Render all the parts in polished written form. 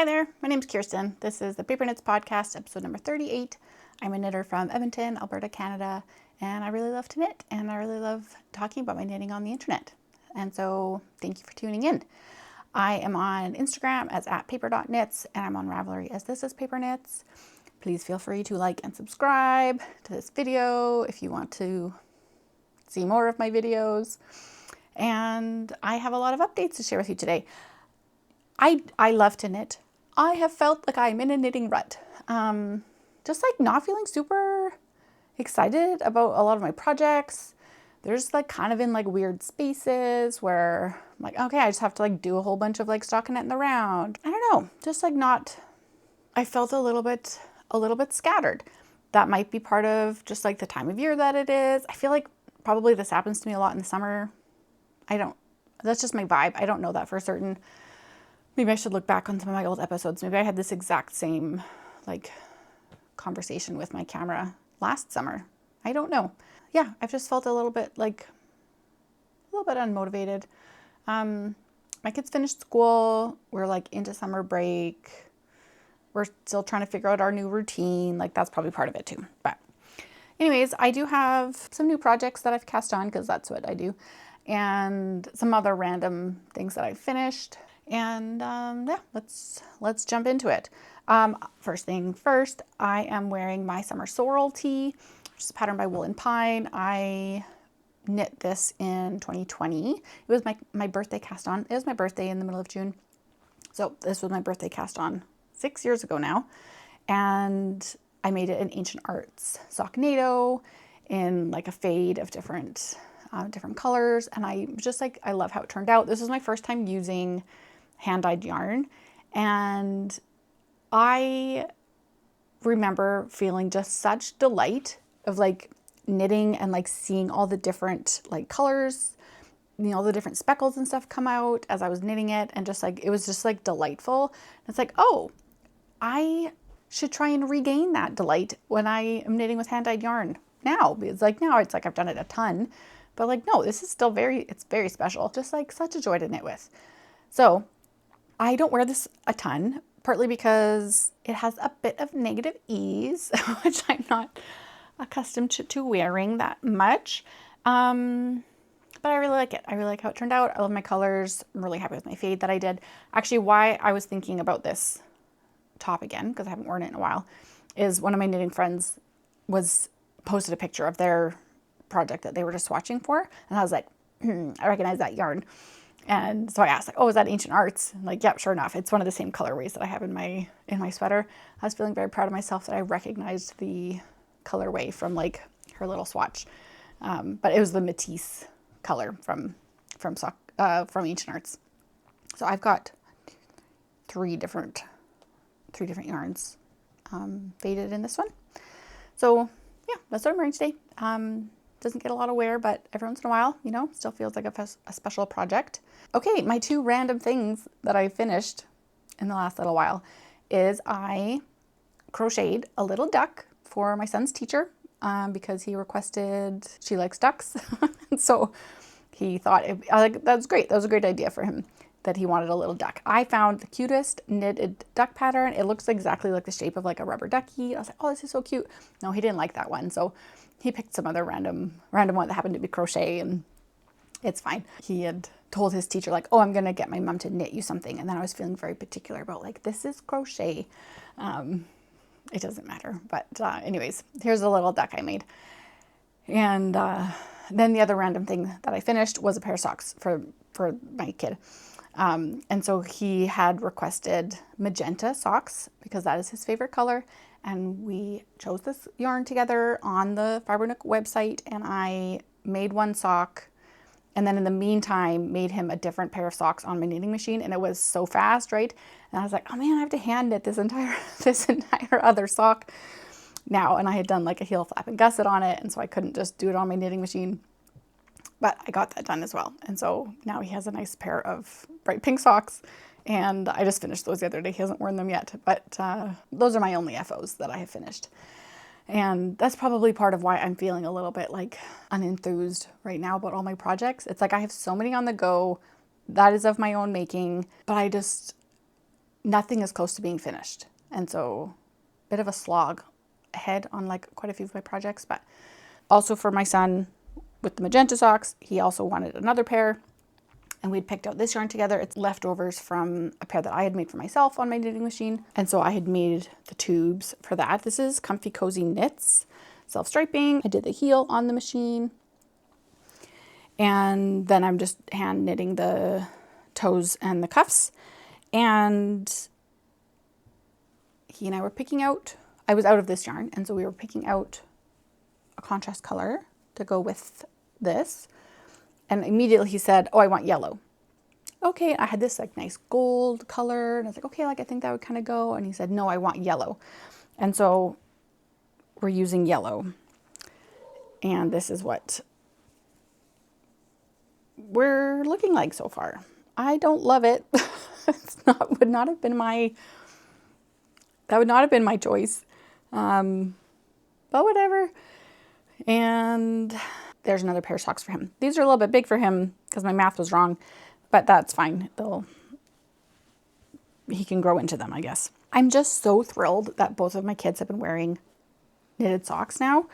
Hi there, my name's Kirsten. This is the Paper Knits Podcast, episode number 38. I'm a knitter from Edmonton, Alberta, Canada, and I really love to knit, and I really love talking about my knitting on the internet. And so thank you for tuning in. I am on Instagram as @paper.knits, and I'm on Ravelry as This Is Paper Knits. Please feel free to like and subscribe to this video if you want to see more of my videos. And I have a lot of updates to share with you today. I love to knit. I have felt like I'm in a knitting rut. Just like not feeling super excited about a lot of my projects. They're just like kind of in like weird spaces where I'm like, okay, I just have to like do a whole bunch of like stockinette in the round. I don't know, just like not, I felt a little bit scattered. That might be part of just like the time of year that it is. I feel like probably this happens to me a lot in the summer. That's just my vibe. I don't know that for certain. Maybe I should look back on some of my old episodes. Maybe I had this exact same like conversation with my camera last summer. I don't know. Yeah, I've just felt a little bit unmotivated. My kids finished school. We're like into summer break. We're still trying to figure out our new routine. Like that's probably part of it too. But anyways, I do have some new projects that I've cast on because that's what I do. And some other random things that I've finished. And yeah, let's jump into it. First thing first, I am wearing my summer Sorrel tee, which is patterned by Wool and Pine. I knit this in 2020. It was my birthday cast on. It was my birthday in the middle of June. So this was my birthday cast on 6 years ago now. And I made it in Ancient Arts Socknado in like a fade of different colors. And I just like, I love how it turned out. This was my first time using hand-dyed yarn, and I remember feeling just such delight of like knitting and like seeing all the different like colors, all the different speckles and stuff come out as I was knitting it, and just like it was just like delightful. It's like, oh, I should try and regain that delight when I am knitting with hand-dyed yarn now, because like now it's like I've done it a ton, but like no, this is still it's very special, just like such a joy to knit with. So I don't wear this a ton, partly because it has a bit of negative ease, which I'm not accustomed to wearing that much. But I really like it. I really like how it turned out. I love my colors. I'm really happy with my fade that I did. Actually, why I was thinking about this top again, because I haven't worn it in a while, is one of my knitting friends posted a picture of their project that they were just swatching for. And I was like, I recognize that yarn. And so I asked, like, oh, is that Ancient Arts? And like, yep, sure enough. It's one of the same colorways that I have in my sweater. I was feeling very proud of myself that I recognized the colorway from like her little swatch. But it was the Matisse color from Ancient Arts. So I've got three different yarns faded in this one. So yeah, that's what I'm wearing today. Doesn't get a lot of wear, but every once in a while, still feels like a special project. Okay, my two random things that I finished in the last little while is I crocheted a little duck for my son's teacher because he requested, she likes ducks. And so he thought, that's great. That was a great idea for him that he wanted a little duck. I found the cutest knitted duck pattern. It looks exactly like the shape of like a rubber ducky. I was like, oh, this is so cute. No, he didn't like that one. So he picked some other random one that happened to be crochet, and it's fine. He had told his teacher like, oh, I'm going to get my mom to knit you something. And then I was feeling very particular about like, this is crochet. It doesn't matter. But anyways, here's a little duck I made. And then the other random thing that I finished was a pair of socks for my kid. And so he had requested magenta socks because that is his favorite color. And we chose this yarn together on the Fibre website, and I made one sock, and then in the meantime made him a different pair of socks on my knitting machine, and it was so fast, right? And I was like, oh man, I have to hand knit this entire other sock now. And I had done like a heel flap and gusset on it, and so I couldn't just do it on my knitting machine. But I got that done as well. And so now he has a nice pair of bright pink socks. And I just finished those the other day. He hasn't worn them yet. But those are my only FOs that I have finished. And that's probably part of why I'm feeling a little bit like unenthused right now about all my projects. It's like I have so many on the go that is of my own making. But nothing is close to being finished. And so a bit of a slog ahead on like quite a few of my projects. But also for my son with the magenta socks, he also wanted another pair. And we'd picked out this yarn together. It's leftovers from a pair that I had made for myself on my knitting machine. And so I had made the tubes for that. This is Comfy Cozy Knits, self-striping. I did the heel on the machine. And then I'm just hand knitting the toes and the cuffs. And he and I were picking out, I was out of this yarn. And so we were picking out a contrast color to go with this. And immediately he said, oh, I want yellow. Okay, I had this like nice gold color. And I was like, okay, like I think that would kind of go. And he said, no, I want yellow. And so we're using yellow. And this is what we're looking like so far. I don't love it. That would not have been my choice. But whatever. And there's another pair of socks for him. These are a little bit big for him because my math was wrong, but that's fine. He can grow into them, I guess. I'm just so thrilled that both of my kids have been wearing knitted socks now.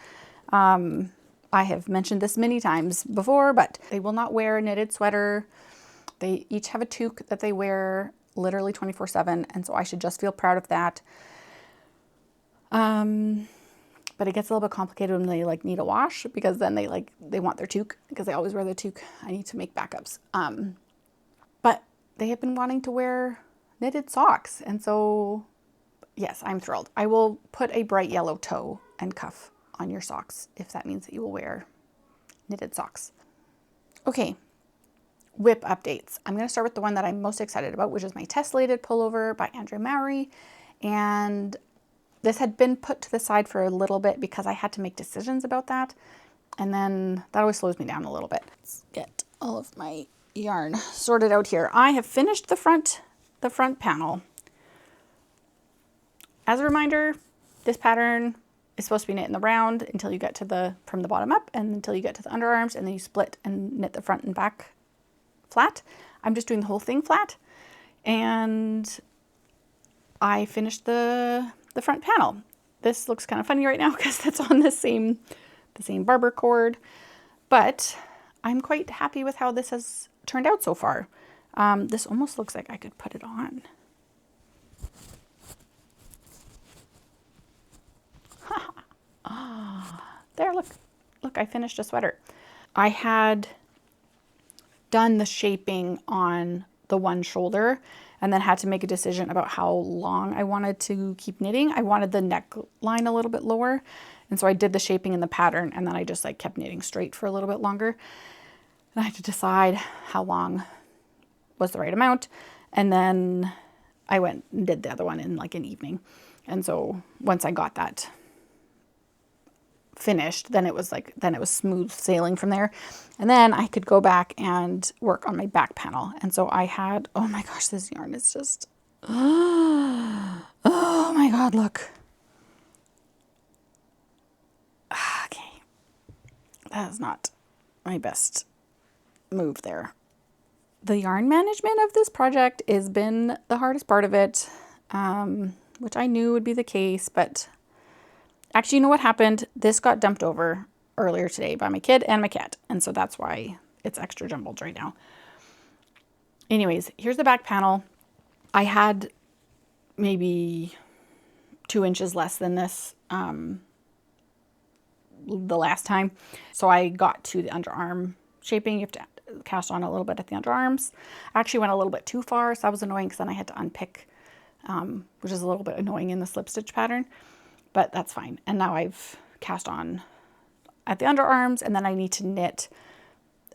I have mentioned this many times before, but they will not wear a knitted sweater. They each have a toque that they wear literally 24/7, and so I should just feel proud of that. But it gets a little bit complicated when they like need a wash, because then they want their toque because they always wear their toque. I need to make backups. But they have been wanting to wear knitted socks. And so, yes, I'm thrilled. I will put a bright yellow toe and cuff on your socks if that means that you will wear knitted socks. Okay, whip updates. I'm going to start with the one that I'm most excited about, which is my Tesselated Pullover by Andrea Mowry. And this had been put to the side for a little bit because I had to make decisions about that. And then that always slows me down a little bit. Let's get all of my yarn sorted out here. I have finished the front panel. As a reminder, this pattern is supposed to be knit in the round until you get to from the bottom up and until you get to the underarms, and then you split and knit the front and back flat. I'm just doing the whole thing flat. And I finished the front panel. This looks kind of funny right now because that's on the same barber cord, but I'm quite happy with how this has turned out so far. This almost looks like I could put it on. There, look, I finished a sweater. I had done the shaping on the one shoulder and then had to make a decision about how long I wanted to keep knitting. I wanted the neckline a little bit lower. And so I did the shaping in the pattern, and then I just like kept knitting straight for a little bit longer. And I had to decide how long was the right amount. And then I went and did the other one in like an evening. And so once I got that finished, then it was smooth sailing from there. And then I could go back and work on my back panel. And so I had, oh my gosh, this yarn is just, oh my God, look. Okay. That is not my best move there. The yarn management of this project has been the hardest part of it, which I knew would be the case, but actually, you know what happened? This got dumped over earlier today by my kid and my cat. And so that's why it's extra jumbled right now. Anyways, here's the back panel. I had maybe 2 inches less than this the last time. So I got to the underarm shaping. You have to cast on a little bit at the underarms. I actually went a little bit too far, so that was annoying because then I had to unpick, which is a little bit annoying in the slip stitch pattern. But that's fine. And now I've cast on at the underarms, and then I need to knit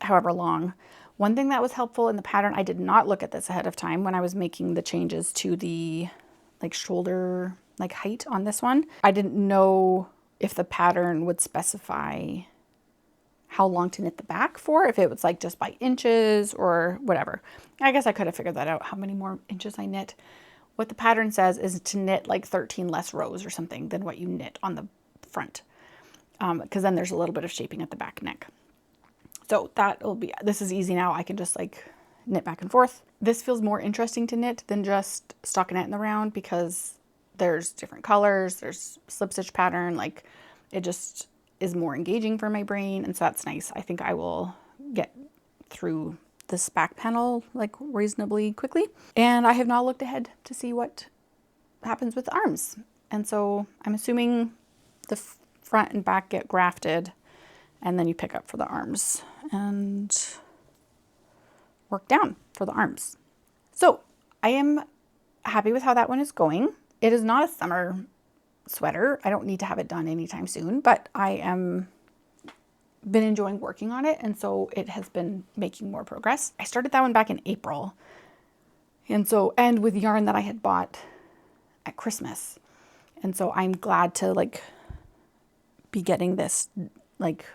however long. One thing that was helpful in the pattern, I did not look at this ahead of time when I was making the changes to the like shoulder like height on this one. I didn't know if the pattern would specify how long to knit the back for, if it was like just by inches or whatever. I guess I could have figured that out, how many more inches I knit. What the pattern says is to knit like 13 less rows or something than what you knit on the front. Because then there's a little bit of shaping at the back neck. So this is easy now. I can just like knit back and forth. This feels more interesting to knit than just stockinette in the round because there's different colors, there's slip stitch pattern, like it just is more engaging for my brain, and so that's nice. I think I will get through this back panel like reasonably quickly. And I have not looked ahead to see what happens with the arms. And so I'm assuming the front and back get grafted and then you pick up for the arms and work down for the arms. So I am happy with how that one is going. It is not a summer sweater. I don't need to have it done anytime soon, but I am been enjoying working on it, and so it has been making more progress. I started that one back in April, and with yarn that I had bought at Christmas, and so I'm glad to like be getting this like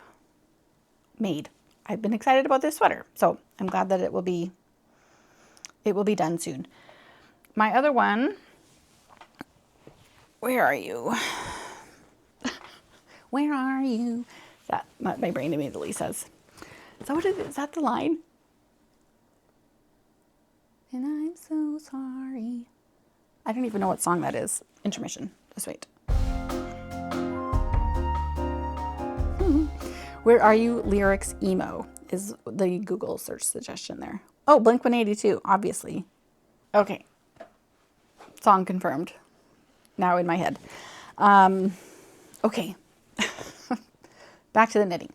made. I've been excited about this sweater, so I'm glad that it will be done soon. My other one, where are you? Where are you? That my brain immediately says. Is that what it is? Is that the line? And I'm so sorry. I don't even know what song that is. Intermission. Just wait. Where are you? Lyrics emo is the Google search suggestion there. Oh, Blink-182, obviously. Okay. Song confirmed. Now in my head. Okay. Back to the knitting.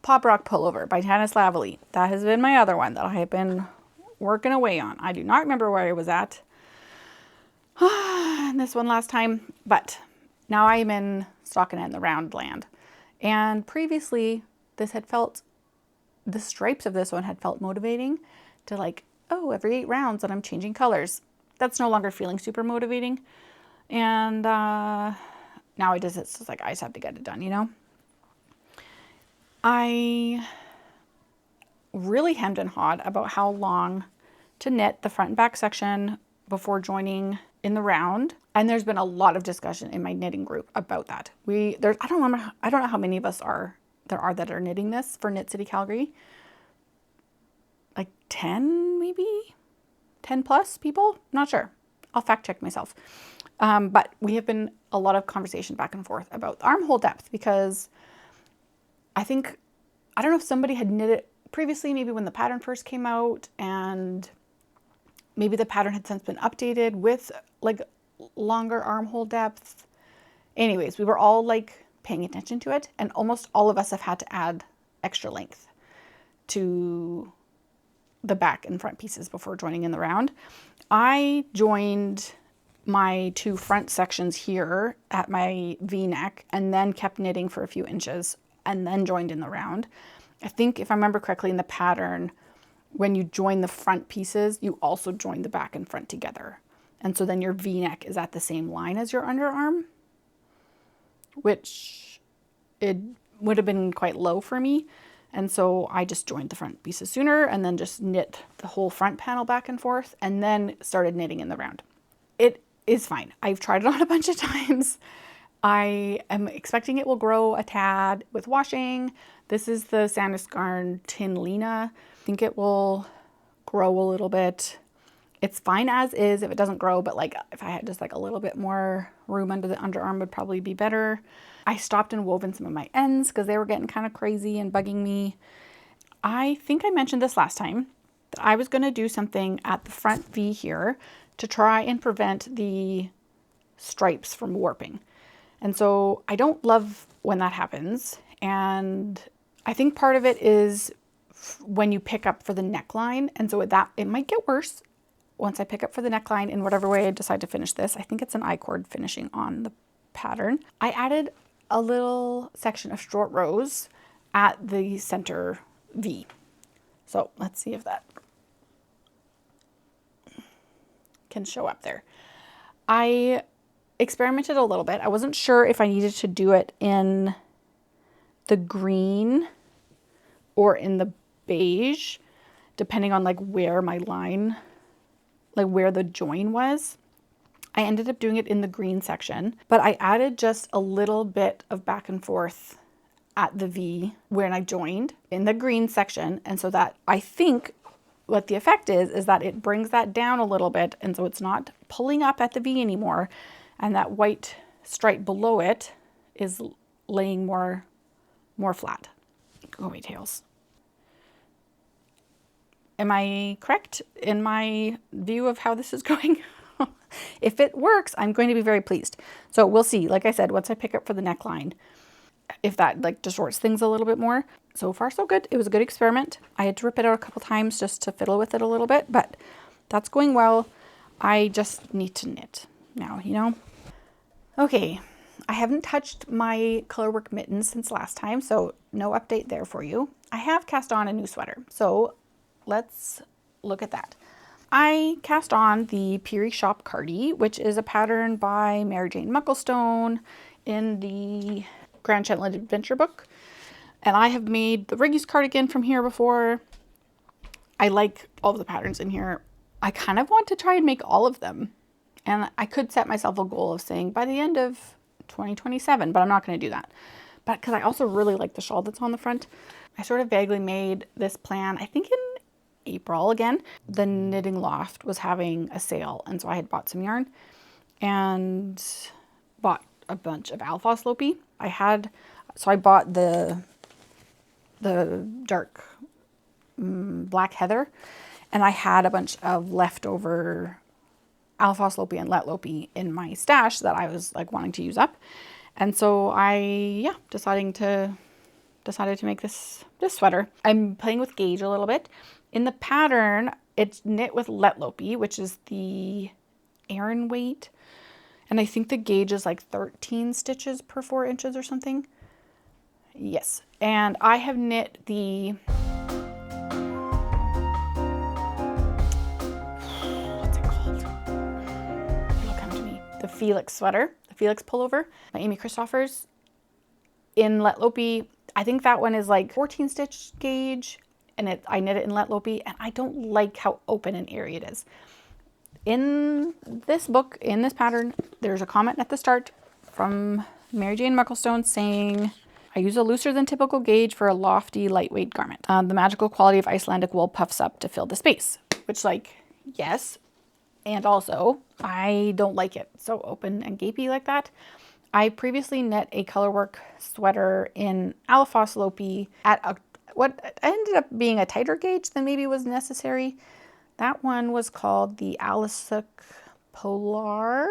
Rock Pullover by Tesselated. That has been my other one that I have been working away on. I do not remember where I was at this one last time, but now I am in stockinette in the round land. And previously, the stripes of this one had felt motivating to like, oh, every 8 rounds and I'm changing colors. That's no longer feeling super motivating. And now it's just like, I just have to get it done, you know? I really hemmed and hawed about how long to knit the front and back section before joining in the round. And there's been a lot of discussion in my knitting group about that. I don't know how many of us there are that are knitting this for Knit City Calgary. Like 10 maybe? 10 plus people? Not sure. I'll fact check myself. But we have been a lot of conversation back and forth about armhole depth because I don't know if somebody had knit it previously, maybe when the pattern first came out, and maybe the pattern had since been updated with like longer armhole depth. Anyways, we were all like paying attention to it, and almost all of us have had to add extra length to the back and front pieces before joining in the round. I joined my 2 front sections here at my V-neck and then kept knitting for a few inches and then joined in the round. I think if I remember correctly in the pattern, when you join the front pieces, you also join the back and front together. And so then your V-neck is at the same line as your underarm, which it would have been quite low for me. And so I just joined the front pieces sooner and then just knit the whole front panel back and forth and then started knitting in the round. It is fine. I've tried it on a bunch of times. I am expecting it will grow a tad with washing. This is the Sanduskarn Tin Lena. I think it will grow a little bit. It's fine as is if it doesn't grow, but like if I had just like a little bit more room under the underarm would probably be better. I stopped and wove in some of my ends because they were getting kind of crazy and bugging me. I think I mentioned this last time that I was going to do something at the front V here to try and prevent the stripes from warping. And so I don't love when that happens. And I think part of it is when you pick up for the neckline. And so it might get worse once I pick up for the neckline in whatever way I decide to finish this. I think it's an I-cord finishing on the pattern. I added a little section of short rows at the center V. So let's see if that can show up there. I experimented a little bit. I wasn't sure if I needed to do it in the green or in the beige, depending on like where my line, like where the join was. I ended up doing it in the green section, but I added just a little bit of back and forth at the V when I joined in the green section. And so that I think what the effect is that it brings that down a little bit, and so it's not pulling up at the V anymore, and that white stripe below it is laying more flat. Go away, tails. Am I correct in my view of how this is going? If it works, I'm going to be very pleased. So we'll see. Like I said, once I pick up for the neckline, if that like distorts things a little bit more. So far, so good. It was a good experiment. I had to rip it out a couple times just to fiddle with it a little bit, but that's going well. I just need to knit now, you know? Okay, I haven't touched my colorwork mittens since last time, so no update there for you. I have cast on a new sweater, so let's look at that. I cast on the Peerie Shop Cardi, which is a pattern by Mary Jane Mucklestone in the Grand Shetland Adventure book. And I have made the Riggy's cardigan from here before. I like all of the patterns in here. I kind of want to try and make all of them. And I could set myself a goal of saying by the end of 2027, but I'm not going to do that. But because I also really like the shawl that's on the front. I sort of vaguely made this plan, I think in April again. The Knitting Loft was having a sale, and so I had bought some yarn and bought a bunch of alpha slopey. So I bought the dark black heather, and I had a bunch of leftover alpha slopey and let lopey in my stash that I was like wanting to use up, and so I decided to make this sweater. I'm playing with gauge a little bit. In the pattern, it's knit with let lopey, which is the Aran weight, and I think the gauge is like 13 stitches per 4 inches or something. Yes, and I have knit the, what's it called? It'll come to me. The Felix sweater, the Felix pullover by Amy Christoffers in let lopey. I think that one is like 14 stitch gauge, and I knit it in let lopey, and I don't like how open and airy it is. In this book, in this pattern, there's a comment at the start from Mary Jane Mucklestone saying, I use a looser than typical gauge for a lofty, lightweight garment. The magical quality of Icelandic wool puffs up to fill the space, which, like, yes. And also, I don't like it so open and gapey like that. I previously knit a colorwork sweater in alpha slopey at what ended up being a tighter gauge than maybe was necessary. That one was called the Tesselated Pullover,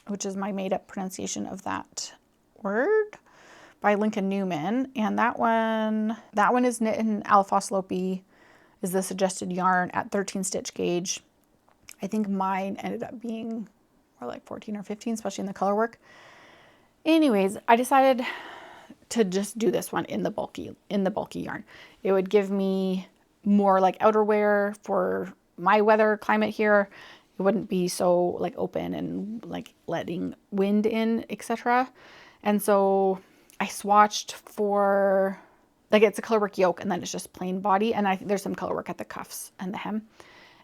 which is my made-up pronunciation of that word, by Lincoln Newman. And that one is knit in alpha slopey, is the suggested yarn at 13 stitch gauge. I think mine ended up being more like 14 or 15, especially in the color work. Anyways, I decided to just do this one in the bulky yarn. It would give me more like outerwear for my weather climate here. It wouldn't be so like open and like letting wind in, etc. And so I swatched for, like, it's a colorwork yoke and then it's just plain body, and there's some colorwork at the cuffs and the hem.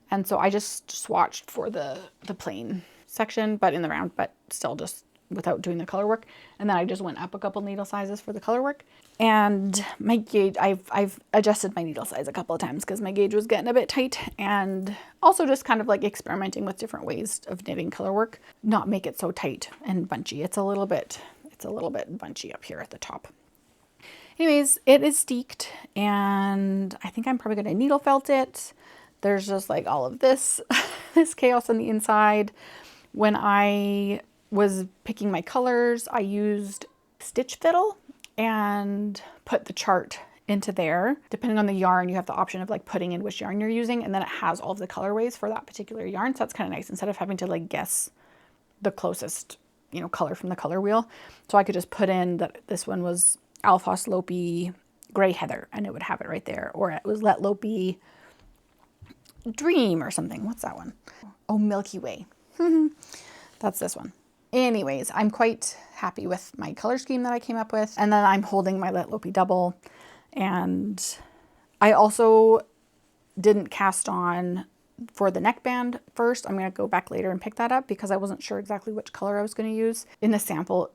And so I just swatched for the plain section, but in the round, but still just without doing the color work. And then I just went up a couple needle sizes for the color work. And my gauge, I've adjusted my needle size a couple of times because my gauge was getting a bit tight, and also just kind of like experimenting with different ways of knitting color work, not make it so tight and bunchy. It's a little bit bunchy up here at the top. Anyways, it is steeked, and I think I'm probably going to needle felt it. There's just like all of this, this chaos on the inside. When I was picking my colors, I used Stitch Fiddle and put the chart into there. Depending on the yarn, you have the option of like putting in which yarn you're using, and then it has all of the colorways for that particular yarn. So that's kind of nice, instead of having to like guess the closest, you know, color from the color wheel. So I could just put in that this one was Alpha Slopey Gray Heather, and it would have it right there. Or it was Let Lopey Dream or something. What's that one? Oh, Milky Way. That's this one. Anyways, I'm quite happy with my color scheme that I came up with. And then I'm holding my Let Lopey double. And I also didn't cast on for the neckband first. I'm going to go back later and pick that up because I wasn't sure exactly which color I was going to use. In the sample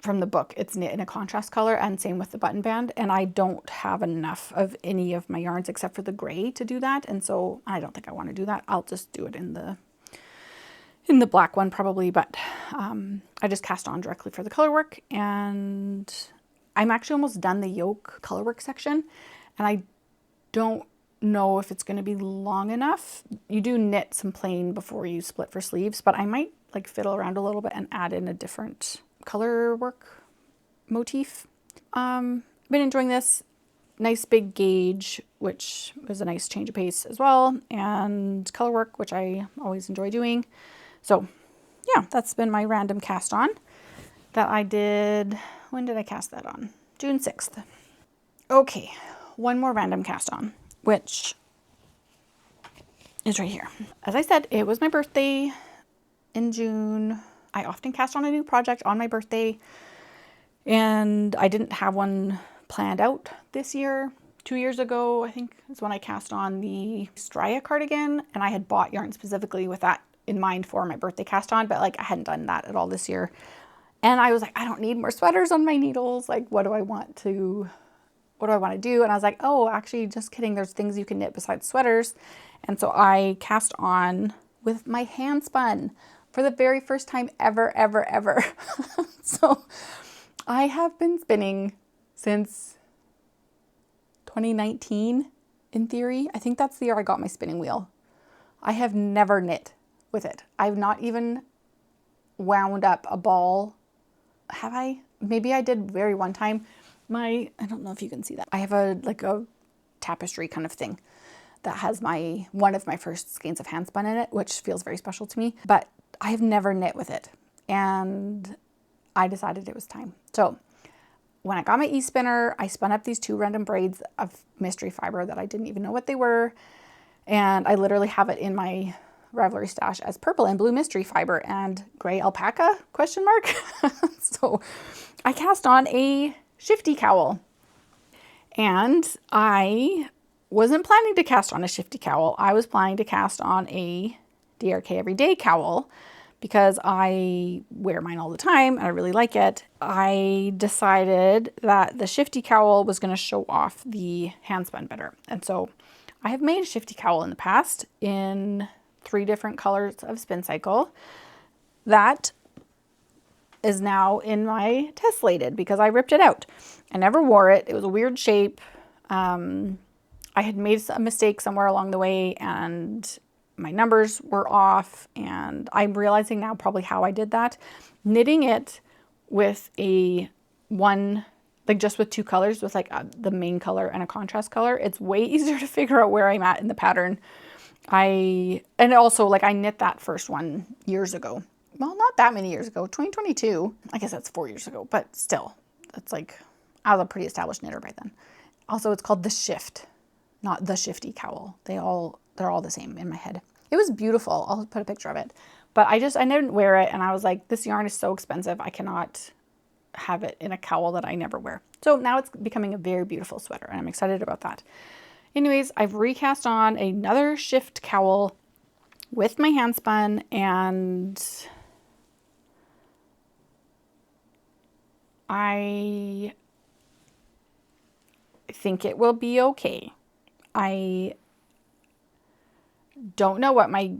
from the book, it's knit in a contrast color, and same with the button band. And I don't have enough of any of my yarns except for the gray to do that. And so I don't think I want to do that. I'll just do it in the black one probably, but I just cast on directly for the color work. And I'm actually almost done the yoke color work section, and I don't know if it's going to be long enough. You do knit some plain before you split for sleeves, but I might like fiddle around a little bit and add in a different color work motif. Been enjoying this. Nice big gauge, which was a nice change of pace as well, and color work, which I always enjoy doing. So yeah, that's been my random cast on that I did. When did I cast that on? June 6th. Okay, one more random cast on, which is right here. As I said, it was my birthday in June. I often cast on a new project on my birthday, and I didn't have one planned out this year. 2 years ago, I think, is when I cast on the Stria cardigan, and I had bought yarn specifically with that in mind for my birthday cast on, but like I hadn't done that at all this year. And I was like, I don't need more sweaters on my needles. Like, what do I want to do? And I was like, oh, actually, just kidding. There's things you can knit besides sweaters. And so I cast on with my hand spun for the very first time ever, ever, ever. So I have been spinning since 2019 in theory. I think that's the year I got my spinning wheel. I have never knit with it. I've not even wound up a ball. Have I? Maybe I did very one time. I don't know if you can see that. I have a tapestry kind of thing that has one of my first skeins of hand spun in it, which feels very special to me, but I have never knit with it. And I decided it was time. So when I got my e-spinner, I spun up these 2 random braids of mystery fiber that I didn't even know what they were. And I literally have it in my Ravelry stash as purple and blue mystery fiber and gray alpaca ? So I cast on a shifty cowl, and I wasn't planning to cast on a shifty cowl. I was planning to cast on a DRK everyday cowl because I wear mine all the time and I really like it. I decided that the shifty cowl was going to show off the hand spun better. And so I have made a shifty cowl in the past in 3 different colors of spin cycle. That is now in my Tesselated because I ripped it out. I never wore it. It was a weird shape. I had made a mistake somewhere along the way and my numbers were off, and I'm realizing now probably how I did that. Knitting it with just with 2 colors, with the main color and a contrast color, it's way easier to figure out where I'm at in the pattern. And also I knit that first one years ago. Well, not that many years ago, 2022. I guess that's 4 years ago, but still, that's I was a pretty established knitter by then. Also, it's called the Shift, not the Shifty Cowl. They're all the same in my head. It was beautiful. I'll put a picture of it, but I didn't wear it. And I was like, this yarn is so expensive. I cannot have it in a cowl that I never wear. So now it's becoming a very beautiful sweater, and I'm excited about that. Anyways, I've recast on another Shift cowl with my hand spun, and I think it will be okay. I don't know what my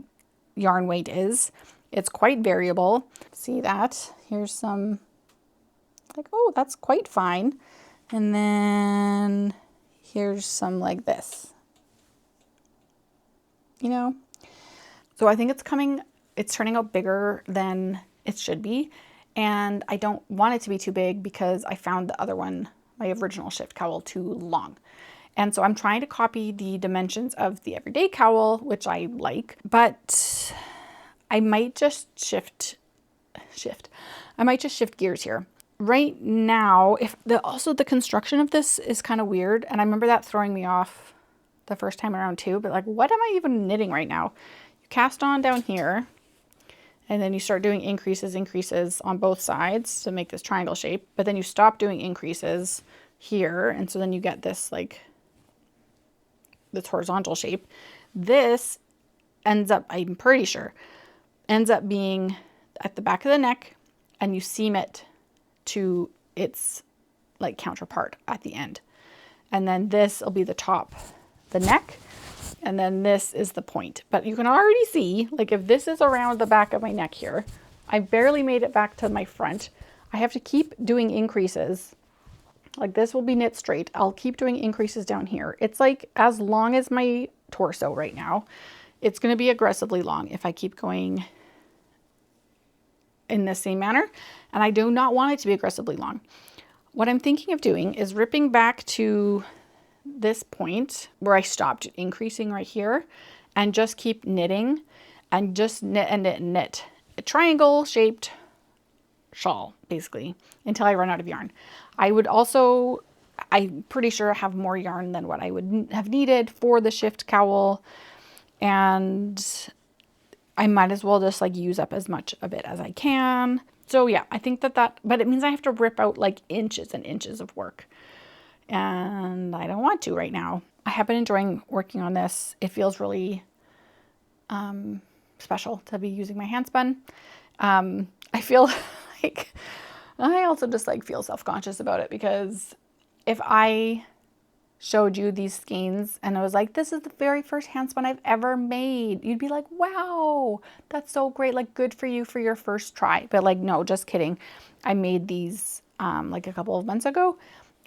yarn weight is. It's quite variable. See that? Here's some, oh, that's quite fine. And then here's some like this, So I think it's turning out bigger than it should be. And I don't want it to be too big because I found the other one, my original Shift cowl, too long. And so I'm trying to copy the dimensions of the everyday cowl, which I like, but I might just shift gears here. Right now, also the construction of this is kind of weird, and I remember that throwing me off the first time around too, but what am I even knitting right now? You cast on down here, and then you start doing increases on both sides to make this triangle shape, but then you stop doing increases here, and so then you get this this horizontal shape. This ends up, I'm pretty sure, ends up being at the back of the neck, and you seam it to its like counterpart at the end. And then this will be the top, the neck, and then this is the point. But you can already see, like if this is around the back of my neck here, I barely made it back to my front. I have to keep doing increases. Like this will be knit straight. I'll keep doing increases down here. It's like as long as my torso right now. It's going to be aggressively long if I keep going in the same manner. And I do not want it to be aggressively long. What I'm thinking of doing is ripping back to this point where I stopped increasing right here and just keep knitting and just knit and knit and knit. A triangle shaped shawl basically until I run out of yarn. I would also, I'm pretty sure I have more yarn than what I would have needed for the shift cowl, and I might as well just like use up as much of it as I can. So yeah, I think that, but it means I have to rip out like inches and inches of work. And I don't want to right now. I have been enjoying working on this. It feels really special to be using my hand spun. I feel like, I also just like feel self-conscious about it, because if I showed you these skeins and I was like, this is the very first hand spun I've ever made, you'd be like, wow, that's so great. Like, good for you for your first try. But like, no, just kidding. I made these like a couple of months ago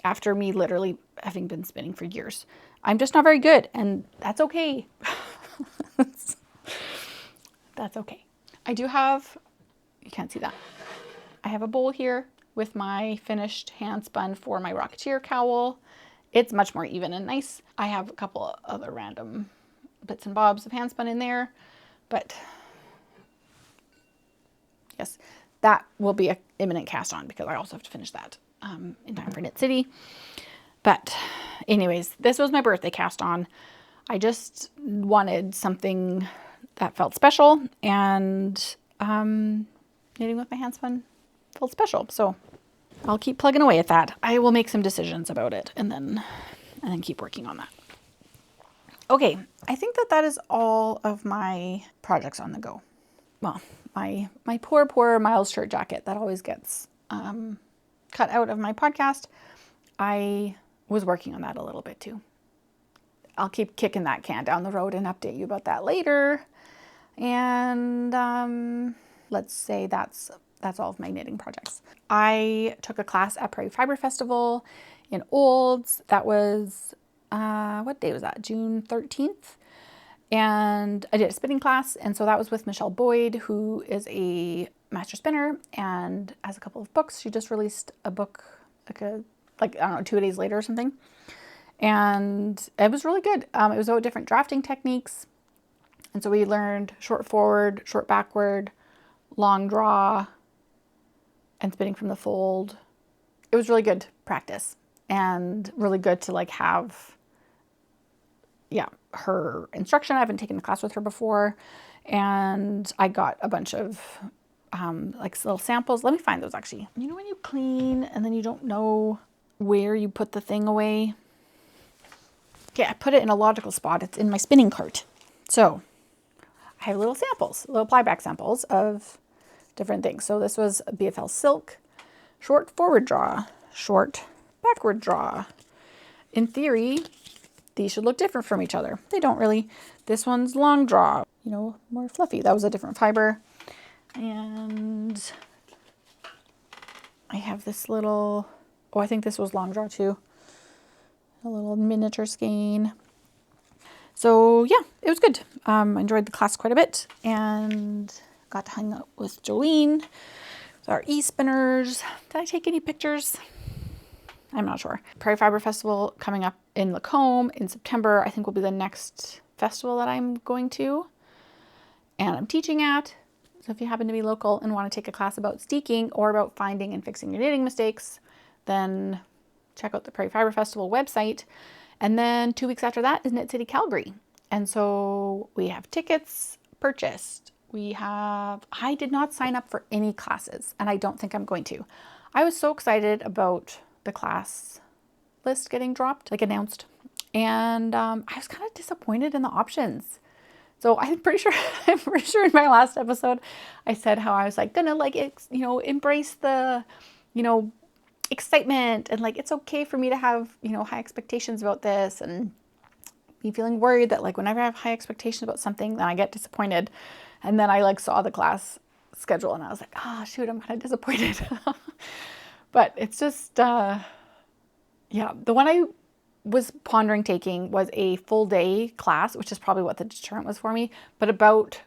after me literally having been spinning for years. I'm just not very good, and that's okay. That's okay. I do have, you can't see that, I have a bowl here with my finished hand spun for my Rocketeer cowl. It's much more even and nice. I have a couple other random bits and bobs of hand spun in there, but yes, that will be an imminent cast on because I also have to finish that in time for Knit City. But anyways, this was my birthday cast on. I just wanted something that felt special, and knitting with my hand spun felt special. So I'll keep plugging away at that. I will make some decisions about it and then keep working on that. Okay, I think that is all of my projects on the go. Well, my poor Miles shirt jacket that always gets cut out of my podcast. I was working on that a little bit too. I'll keep kicking that can down the road and update you about that later. And let's say that's all of my knitting projects. I took a class at Prairie Fibre Festival in Olds. That was, what day was that? June 13th. And I did a spinning class. And so that was with Michelle Boyd, who is a master spinner and has a couple of books. She just released a book like I don't know, 2 days later or something. And it was really good. It was about different drafting techniques. And so we learned short forward, short backward, long draw, and spinning from the fold. It was really good practice and really good to like have, yeah, her instruction. I haven't taken a class with her before. And I got a bunch of like little samples. Let me find those actually. You know when you clean and then you don't know where you put the thing away? Okay, I put it in a logical spot. It's in my spinning cart. So I have little samples, little plyback samples of different things. So this was a BFL silk, short forward draw, short backward draw. In theory, these should look different from each other. They don't really. This one's long draw, you know, more fluffy. That was a different fiber. And I have this little, oh, I think this was long draw too. A little miniature skein. So yeah, it was good. I enjoyed the class quite a bit and got to hang out with Jolene, with our e-spinners. Did I take any pictures? I'm not sure. Prairie Fibre Festival coming up in Lacombe in September, I think will be the next festival that I'm going to and I'm teaching at. So if you happen to be local and want to take a class about steeking or about finding and fixing your knitting mistakes, then check out the Prairie Fibre Festival website. And then 2 weeks after that is Knit City Calgary. And so we have tickets purchased. I did not sign up for any classes, and I don't think I'm going to. I was so excited about the class list getting dropped, like announced. And I was kind of disappointed in the options. So I'm pretty sure in my last episode, I said how I was like gonna like, you know, embrace the you know, excitement and like, it's okay for me to have, you know, high expectations about this, and me feeling worried that like whenever I have high expectations about something, then I get disappointed. And then I like saw the class schedule and I was like, oh shoot, I'm kind of disappointed. But it's just, yeah, the one I was pondering taking was a full day class, which is probably what the deterrent was for me, but about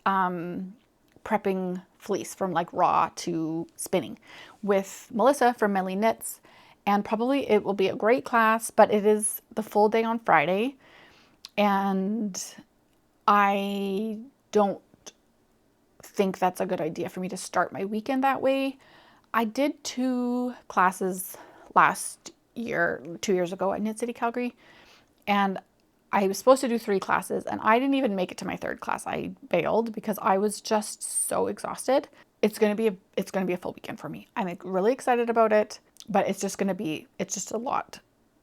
prepping fleece from like raw to spinning with Melissa from Melly Knits. And probably it will be a great class, but it is the full day on Friday. And I don't think that's a good idea for me to start my weekend that way. I did 2 classes last year, 2 years ago at Knit City, Calgary, and I was supposed to do 3 classes and I didn't even make it to my 3rd class. I bailed because I was just so exhausted. It's going to be a full weekend for me. I'm like really excited about it, but it's just a lot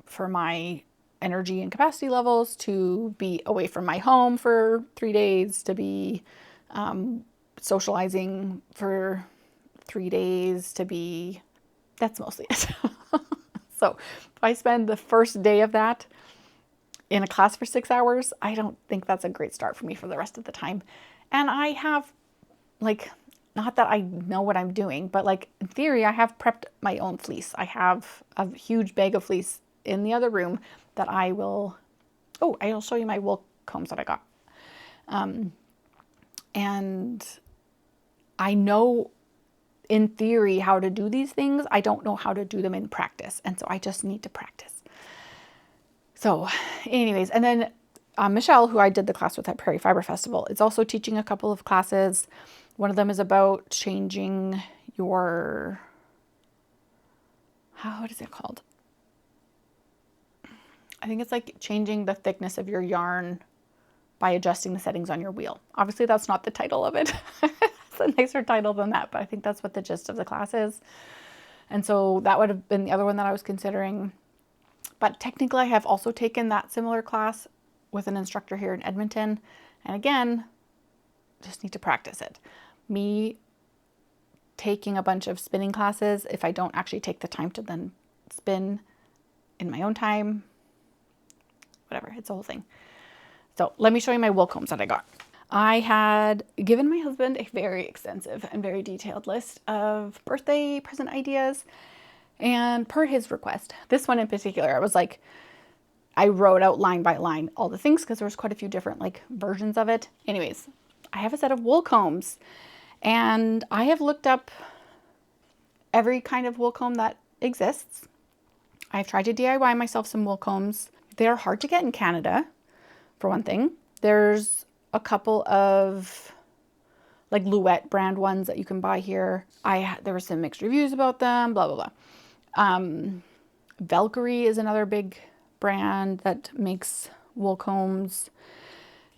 for my energy and capacity levels to be away from my home for 3 days, to be socializing for 3 days, to be, that's mostly it. So if I spend the first day of that in a class for 6 hours, I don't think that's a great start for me for the rest of the time. And I have, like, not that I know what I'm doing, but like in theory, I have prepped my own fleece. I have a huge bag of fleece in the other room that I will, oh, I'll show you my wool combs that I got. And I know in theory how to do these things. I don't know how to do them in practice. And so I just need to practice. So anyways, and then Michelle, who I did the class with at Prairie Fibre Festival, is also teaching a couple of classes. One of them is about changing your, what is it called? I think it's like changing the thickness of your yarn by adjusting the settings on your wheel. Obviously, that's not the title of it. It's a nicer title than that, but I think that's what the gist of the class is. And so that would have been the other one that I was considering. But technically, I have also taken that similar class with an instructor here in Edmonton. And again, just need to practice it. Me taking a bunch of spinning classes, if I don't actually take the time to then spin in my own time, whatever, it's a whole thing. So let me show you my wool combs that I got. I had given my husband a very extensive and very detailed list of birthday present ideas. And per his request, this one in particular, I was like, I wrote out line by line all the things because there was quite a few different like versions of it. Anyways, I have a set of wool combs and I have looked up every kind of wool comb that exists. I've tried to DIY myself some wool combs. They're hard to get in Canada, for one thing. There's a couple of like Louette brand ones that you can buy here. There were some mixed reviews about them, blah, blah, blah. Valkyrie is another big brand that makes wool combs.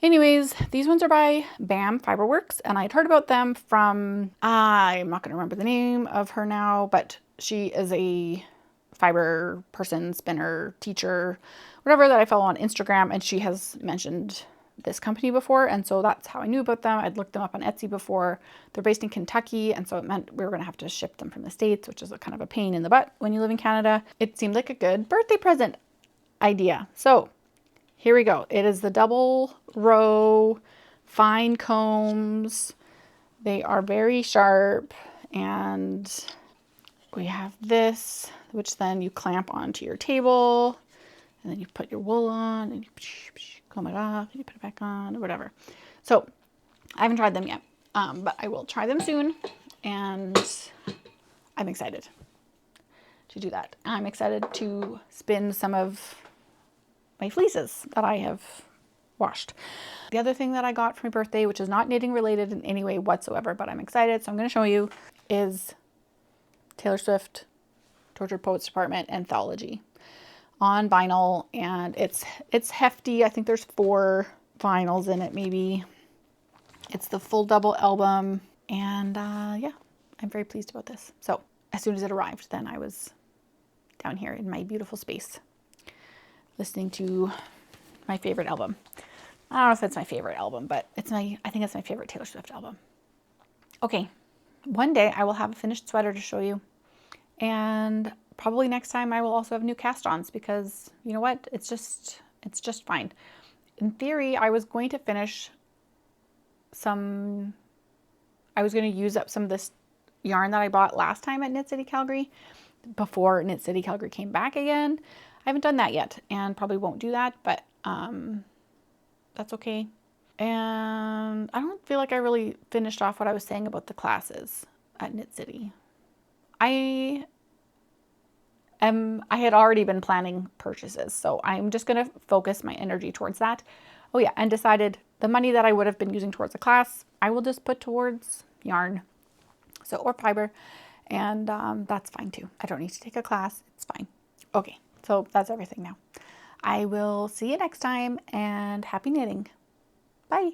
Anyways, these ones are by BAM Fiberworks, and I'd heard about them from, I'm not going to remember the name of her now, but she is a fiber person, spinner, teacher, whatever, that I follow on Instagram, and she has mentioned this company before, and so that's how I knew about them. I'd looked them up on Etsy before. They're based in Kentucky, and so it meant we were going to have to ship them from the States, which is a kind of a pain in the butt when you live in Canada. It seemed like a good birthday present idea. So here we go. It is the double row fine combs. They are very sharp, and we have this, which then you clamp onto your table, and then you put your wool on, and you comb it off, and you put it back on, or whatever. So I haven't tried them yet, but I will try them soon, and I'm excited to do that. I'm excited to spin some of my fleeces that I have washed. The other thing that I got for my birthday, which is not knitting related in any way whatsoever, but I'm excited, so I'm going to show you, is Taylor Swift Tortured Poets Department Anthology on vinyl, and it's hefty. I think there's 4 vinyls in it, maybe. It's the full double album, and yeah, I'm very pleased about this. So as soon as it arrived, then I was down here in my beautiful space listening to my favorite album. I don't know if it's my favorite album, but I think it's my favorite Taylor Swift album. Okay, one day I will have a finished sweater to show you, And probably next time I will also have new cast-ons because you know what? It's just fine. In theory, I was going to finish I was going to use up some of this yarn that I bought last time at Knit City Calgary before Knit City Calgary came back again. I haven't done that yet and probably won't do that, but that's okay. And I don't feel like I really finished off what I was saying about the classes at Knit City. I had already been planning purchases, so I'm just going to focus my energy towards that. Oh yeah, and decided the money that I would have been using towards a class, I will just put towards yarn, so or fiber, and that's fine too. I don't need to take a class, it's fine. Okay, so that's everything now. I will see you next time, and happy knitting. Bye.